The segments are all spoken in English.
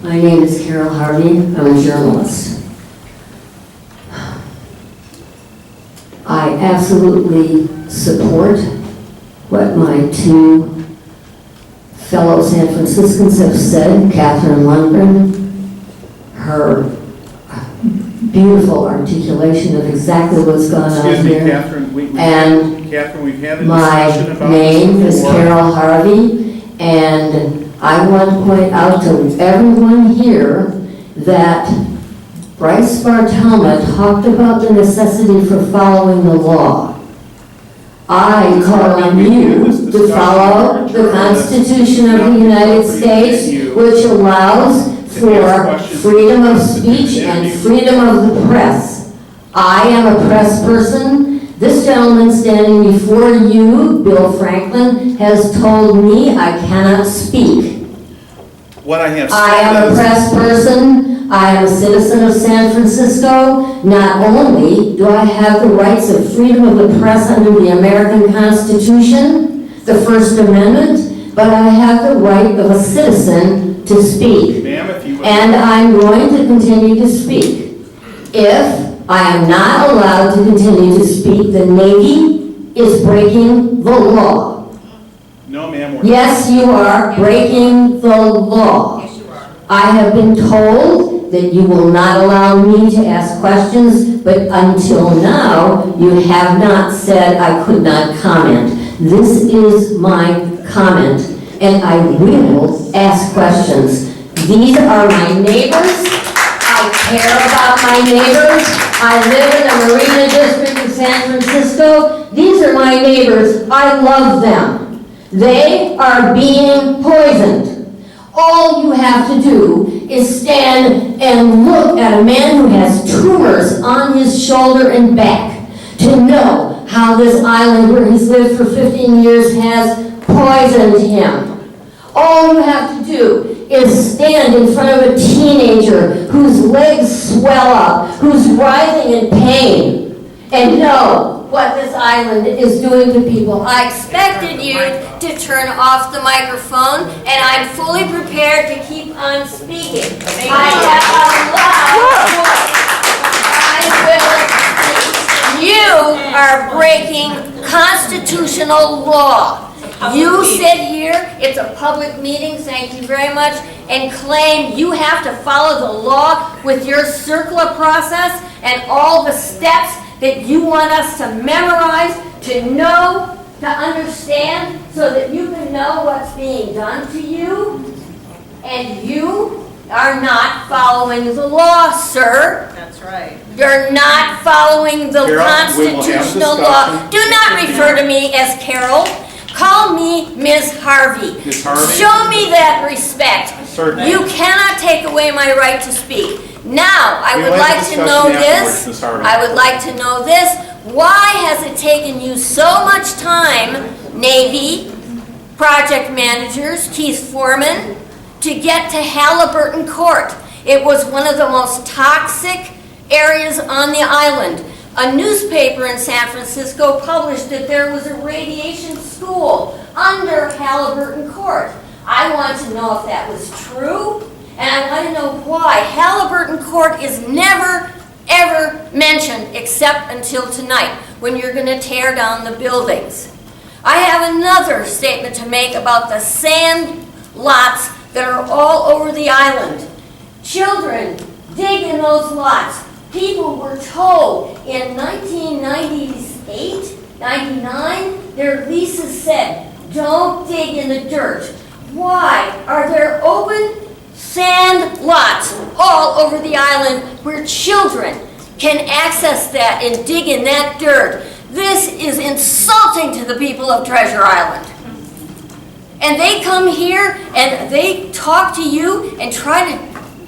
My name is Carol Harvey. I'm a journalist. I absolutely support what my two fellow San Franciscans have said. Catherine Lundgren, her beautiful articulation of exactly what's going on here. Catherine, we've had a my discussion about name this is before. Carol Harvey, and I want to point out to everyone here that Bryce Bartelma talked about the necessity for following the law. I call on you to follow the Constitution of the United States, which allows for freedom of speech and freedom of the press. I am a press person. This gentleman standing before you, Bill Franklin, has told me I cannot speak. What I have said I am a press person. I am a citizen of San Francisco. Not only do I have the rights of freedom of the press under the American Constitution, the First Amendment, but I have the right of a citizen to speak. Ma'am, if you would. And I'm going to continue to speak. If I am not allowed to continue to speak, the Navy is breaking the law. No, ma'am. Yes, you are breaking the law. Yes, you are. I have been told that you will not allow me to ask questions, but until now, you have not said I could not comment. This is my comment, and I will ask questions. These are my neighbors. I care about my neighbors. I live in the Marina District of San Francisco. These are my neighbors. I love them. They are being poisoned. All you have to do is stand and look at a man who has tumors on his shoulder and back to know how this island where he's lived for 15 years has poisoned him. All you have to do is stand in front of a teenager whose legs swell up, who's writhing in pain, and know what this island is doing to people. I expected you to turn off the microphone, and I'm fully prepared to keep on speaking. I have a lot. I will. You are breaking constitutional law. You sit here, it's a public meeting, thank you very much, and claim you have to follow the law with your CERCLA process and all the steps that you want us to memorize, to know, to understand, so that you can know what's being done to you. And you are not following the law, sir. That's right. You're not following the Carol, constitutional law. Do not refer to me as Carol. Call me Ms. Harvey. Ms. Harvey? Show me that respect. Certainly. You cannot take away my right to speak. Now, I We would will have like a to discussion know afterwards, this. Ms. Harvey. I would like to know this. Why has it taken you so much time, Navy, project managers, Keith Foreman, to get to Halliburton Court? It was one of the most toxic areas on the island. A newspaper in San Francisco published that there was a radiation school under Halliburton Court. I want to know if that was true, and I want to know why. Halliburton Court is never, ever mentioned except until tonight, when you're going to tear down the buildings. I have another statement to make about the sand lots that are all over the island. Children dig in those lots. People were told in 1998, 99, their leases said, don't dig in the dirt. Why are there open sand lots all over the island where children can access that and dig in that dirt? This is insulting to the people of Treasure Island. And they come here and they talk to you and try to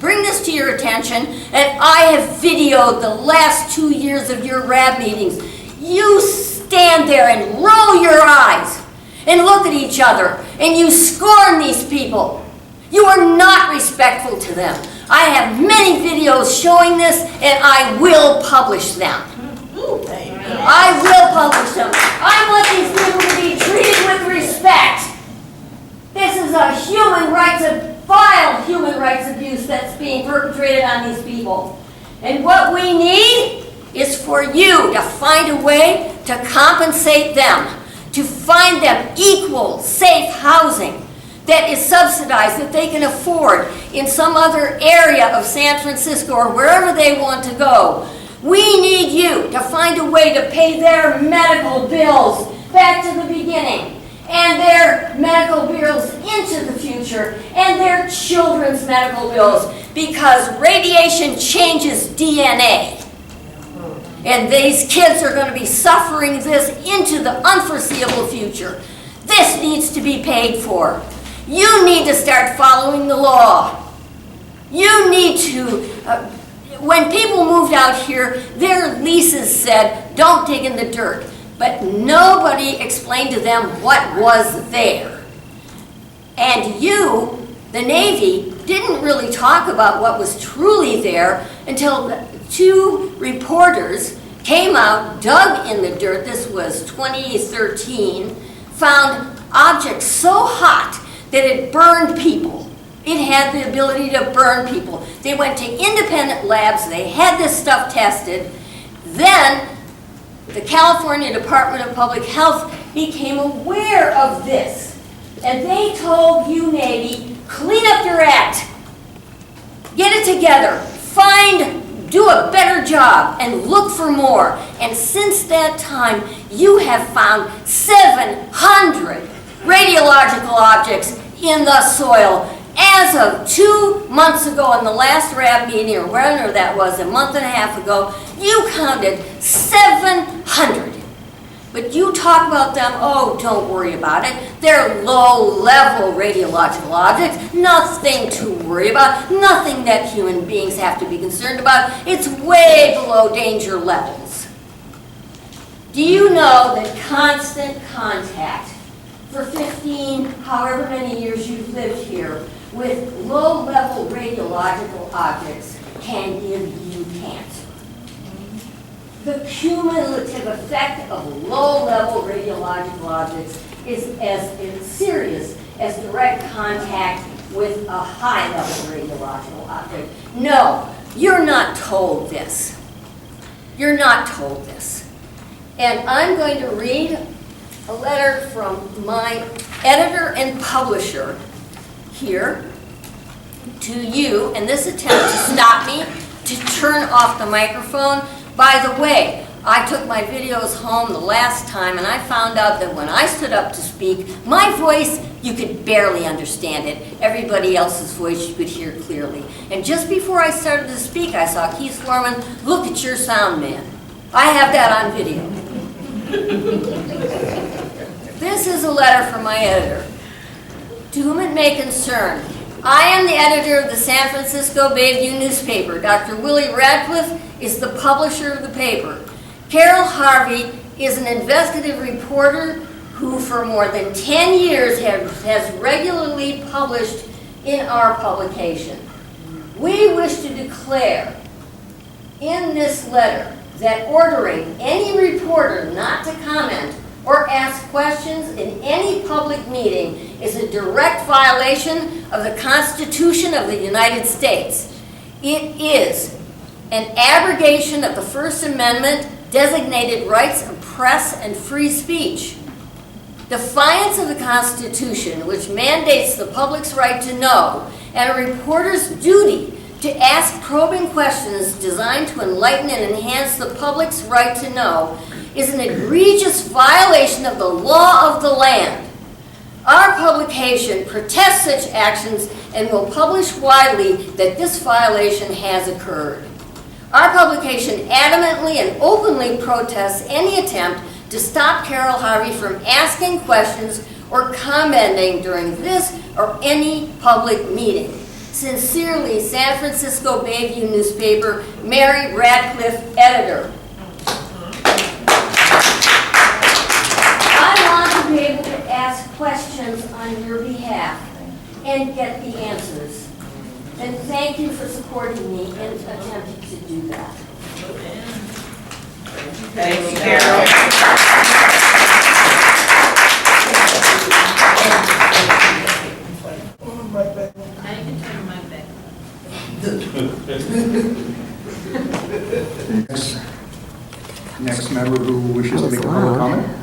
bring this to your attention, and I have videoed the last 2 years of your RAB meetings. You stand there and roll your eyes and look at each other, and you scorn these people. You are not respectful to them. I have many videos showing this, and I will publish them. I will publish them. I want these people to be treated with respect. This is a human rights violation. human rights abuse that's being perpetrated on these people. And what we need is for you to find a way to compensate them, to find them equal, safe housing that is subsidized, that they can afford in some other area of San Francisco or wherever they want to go. We need you to find a way to pay their medical bills back to the beginning, and their medical bills into the future, and their children's medical bills, because radiation changes DNA. And these kids are going to be suffering this into the unforeseeable future. This needs to be paid for. You need to start following the law. You need to, when people moved out here, their leases said, don't dig in the dirt. But nobody explained to them what was there. And you, the Navy, didn't really talk about what was truly there until the 2 reporters came out, dug in the dirt, this was 2013, found objects so hot that it burned people. It had the ability to burn people. They went to independent labs, they had this stuff tested. Then the California Department of Public Health became aware of this. And they told you, Navy, clean up your act. Get it together. Do a better job and look for more. And since that time, you have found 700 radiological objects in the soil. As of 2 months ago in the last RAB meeting, or whenever that was, a month and a half ago, you counted 700. But you talk about them, oh, don't worry about it. They're low-level radiological objects, nothing to worry about, nothing that human beings have to be concerned about. It's way below danger levels. Do you know that constant contact for 15, however many years you've lived here, with low-level radiological objects can give you cancer? The cumulative effect of low-level radiological objects is as serious as direct contact with a high-level radiological object. No, you're not told this. You're not told this. And I'm going to read a letter from my editor and publisher here to you in this attempt to stop me, to turn off the microphone. By the way, I took my videos home the last time and I found out that when I stood up to speak, my voice, you could barely understand it. Everybody else's voice you could hear clearly. And just before I started to speak, I saw Keith Foreman, look at your sound man. I have that on video. This is a letter from my editor. To whom it may concern, I am the editor of the San Francisco Bayview Newspaper. Dr. Willie Radcliffe is the publisher of the paper. Carol Harvey is an investigative reporter who for more than 10 years has regularly published in our publication. We wish to declare in this letter that ordering any reporter not to comment or ask questions in any public meeting is a direct violation of the Constitution of the United States. It is an abrogation of the First Amendment designated rights of press and free speech. Defiance of the Constitution, which mandates the public's right to know, and a reporter's duty to ask probing questions designed to enlighten and enhance the public's right to know, is an egregious violation of the law of the land. Our publication protests such actions and will publish widely that this violation has occurred. Our publication adamantly and openly protests any attempt to stop Carol Harvey from asking questions or commenting during this or any public meeting. Sincerely, San Francisco Bayview Newspaper, Mary Radcliffe, editor. I want to be able to ask questions on your behalf and get the answers. And thank you for supporting me in attempting to do that. Thank you, Carol. I can turn my Next member who wishes to make a public comment?